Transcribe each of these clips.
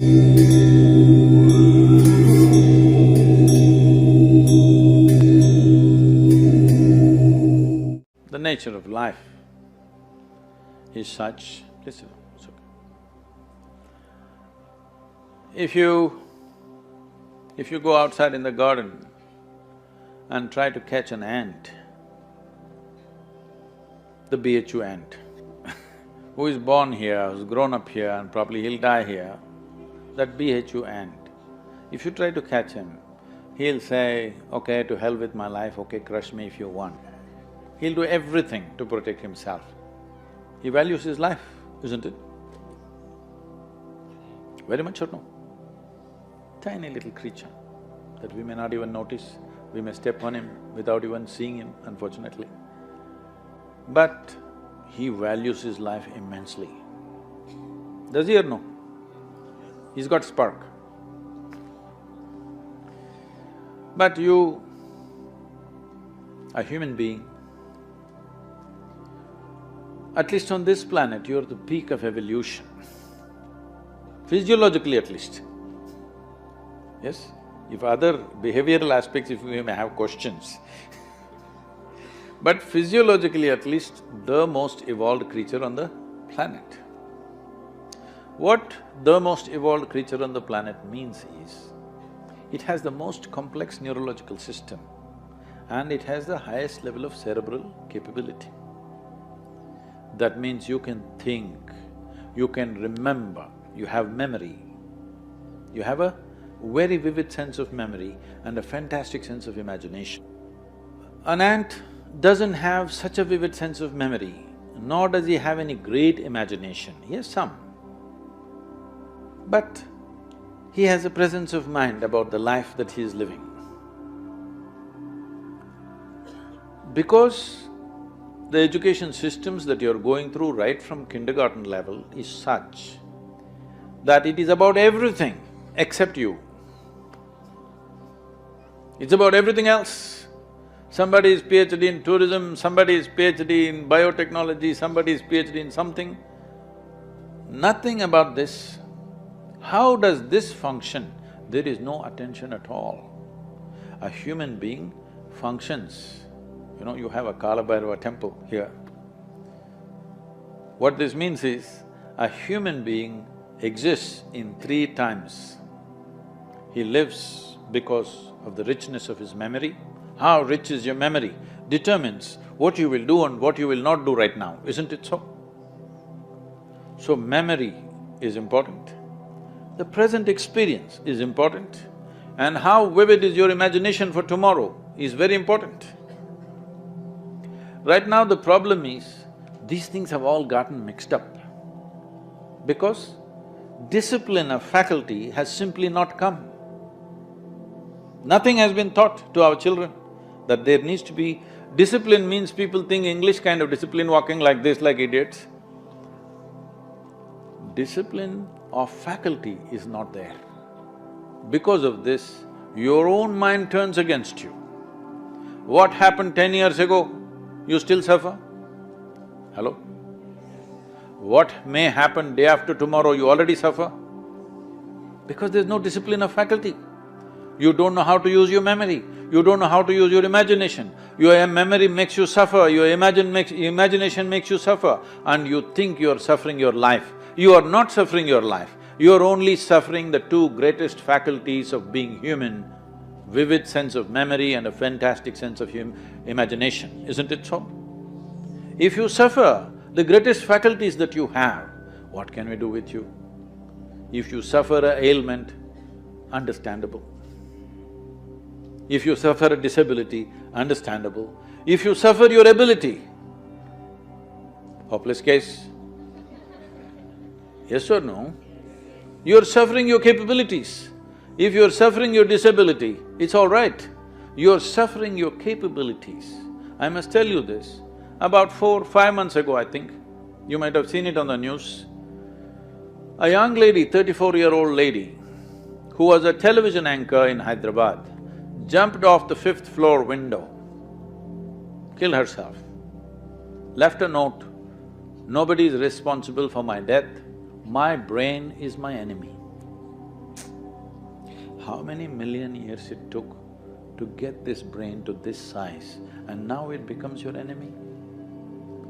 The nature of life is such… Listen, it's okay. If you go outside in the garden and try to catch an ant, the BHU ant, who is born here, who's grown up here and probably he'll die here, that BHU ant, if you try to catch him, he'll say, okay, to hell with my life, okay, crush me if you want. He'll do everything to protect himself. He values his life, isn't it? Very much or no? Tiny little creature that we may not even notice, we may step on him without even seeing him, unfortunately. But he values his life immensely. Does he or no? He's got spark. But you, a human being, at least on this planet, you're the peak of evolution, physiologically at least. Yes? If other behavioral aspects, if we may have questions but physiologically at least, the most evolved creature on the planet. What the most evolved creature on the planet means is, it has the most complex neurological system and it has the highest level of cerebral capability. That means you can think, you can remember, you have memory. You have a very vivid sense of memory and a fantastic sense of imagination. An ant doesn't have such a vivid sense of memory, nor does he have any great imagination. He has some. But he has a presence of mind about the life that he is living. Because the education systems that you're going through right from kindergarten level is such that it is about everything except you. It's about everything else. Somebody is PhD in tourism, somebody is PhD in biotechnology, somebody is PhD in something. Nothing about this. How does this function? There is no attention at all. A human being functions. You know, you have a Kalabhairava temple here. What this means is, a human being exists in 3 times. He lives because of the richness of his memory. How rich is your memory determines what you will do and what you will not do right now, isn't it so? So memory is important, the present experience is important, and how vivid is your imagination for tomorrow is very important. Right now the problem is, these things have all gotten mixed up because discipline of faculty has simply not come. Nothing has been taught to our children that there needs to be… Discipline means people think English kind of discipline, walking like this like idiots. Discipline of faculty is not there. Because of this, your own mind turns against you. What happened 10 years ago, you still suffer? Hello? What may happen day after tomorrow, you already suffer? Because there's no discipline of faculty. You don't know how to use your memory, you don't know how to use your imagination. Your memory makes you suffer, your imagination makes you suffer, and you think you're suffering your life. You are not suffering your life, you're only suffering the 2 greatest faculties of being human, vivid sense of memory and a fantastic sense of imagination, isn't it so? If you suffer the greatest faculties that you have, what can we do with you? If you suffer an ailment, understandable. If you suffer a disability, understandable. If you suffer your ability, hopeless case. Yes or no? You're suffering your capabilities. If you're suffering your disability, it's all right. You're suffering your capabilities. I must tell you this, about 4–5 months ago, I think, you might have seen it on the news, a young lady, 34-year-old lady, who was a television anchor in Hyderabad, jumped off the 5th floor window, killed herself, left a note, "Nobody is responsible for my death, my brain is my enemy." How many million years it took to get this brain to this size, and now it becomes your enemy?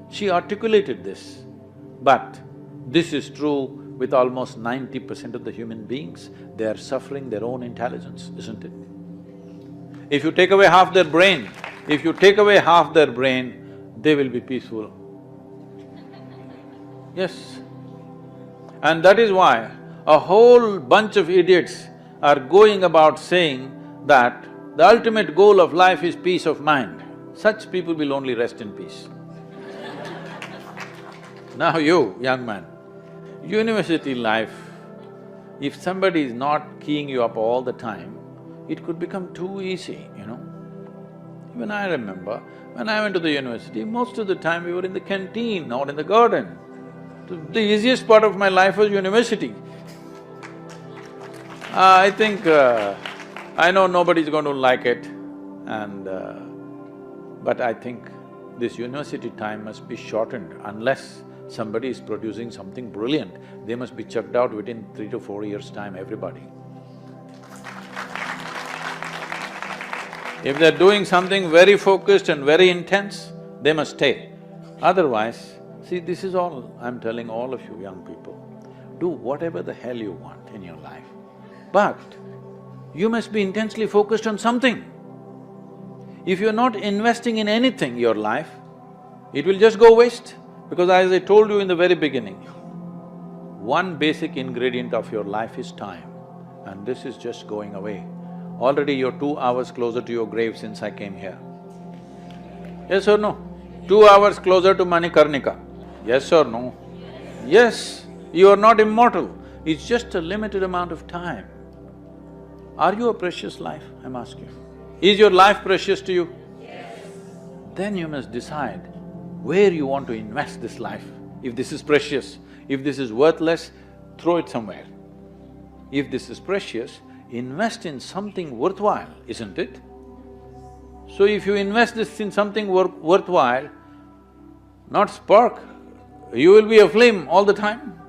She articulated this, but this is true with almost 90% of the human beings. They are suffering their own intelligence, isn't it? If you take away half their brain, they will be peaceful. Yes. And that is why a whole bunch of idiots are going about saying that the ultimate goal of life is peace of mind. Such people will only rest in peace. Now you, young man, university life, if somebody is not keying you up all the time, it could become too easy, you know. Even I remember, when I went to the university, most of the time we were in the canteen or in the garden. The easiest part of my life was university. I think… I know nobody's going to like it but I think this university time must be shortened unless somebody is producing something brilliant. They must be chucked out within 3 to 4 years' time, everybody. If they're doing something very focused and very intense, they must stay. Otherwise, see, this is all I'm telling all of you young people. Do whatever the hell you want in your life, but you must be intensely focused on something. If you're not investing in anything, your life, it will just go waste. Because as I told you in the very beginning, one basic ingredient of your life is time, and this is just going away. Already you're 2 hours closer to your grave since I came here. Yes or no? 2 hours closer to Manikarnika. Yes or no? Yes, you are not immortal. It's just a limited amount of time. Are you a precious life, I'm asking? Is your life precious to you? Yes. Then you must decide where you want to invest this life. If this is precious, if this is worthless, throw it somewhere. If this is precious, invest in something worthwhile, isn't it? So if you invest this in something worthwhile, not spark, you will be aflame all the time.